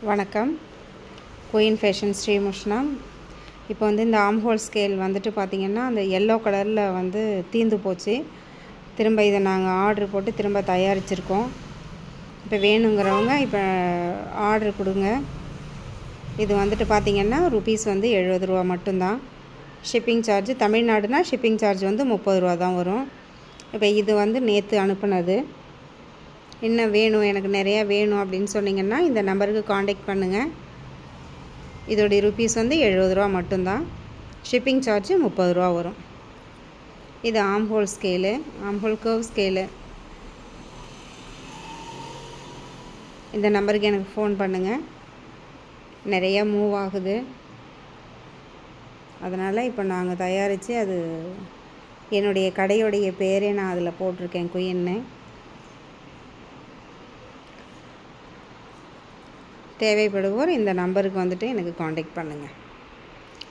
வணக்கம். Queen fashion Srimushna. இப்போ வந்து இந்த ஆர்ம் ஹோல் ஸ்கேல் வந்துட்டு பார்த்திங்கன்னா அந்த எல்லோ கலரில் வந்து தீர்ந்து போச்சு. திரும்ப இதை நாங்கள் ஆர்டர் போட்டு திரும்ப தயாரிச்சிருக்கோம். இப்போ வேணுங்கிறவங்க இப்போ ஆர்டர் கொடுங்க. இது வந்துட்டு பார்த்திங்கன்னா ருபீஸ் வந்து 70 ரூபா மட்டும்தான். ஷிப்பிங் சார்ஜ் தமிழ்நாடுனா ஷிப்பிங் சார்ஜ் வந்து 30 ரூபா தான் வரும். இப்போ இது வந்து நேற்று அனுப்புனது. இன்னும் வேணும், எனக்கு நிறையா வேணும் அப்படின்னு சொன்னிங்கன்னா இந்த நம்பருக்கு காண்டாக்ட் பண்ணுங்கள். இதோடைய ருபீஸ் வந்து 70 ரூபா மட்டும்தான். ஷிப்பிங் சார்ஜ் 30 ரூபா வரும். இது arm whole scale, arm whole curve scale. இந்த நம்பருக்கு எனக்கு ஃபோன் பண்ணுங்கள். நிறையா மூவ் ஆகுது, அதனால் இப்போ நாங்கள் தயாரித்து அது என்னுடைய கடையுடைய பேரே நான் அதில் போட்டிருக்கேன், குயின்னு. தேவைப்படுவோர் இந்த நம்பருக்கு வந்துட்டு எனக்கு காண்டாக்ட் பண்ணுங்கள்.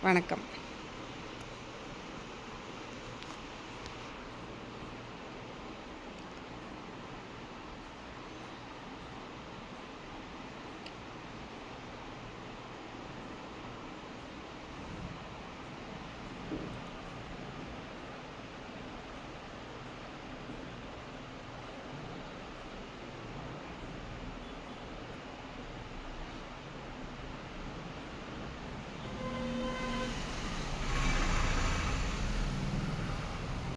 வணக்கம்.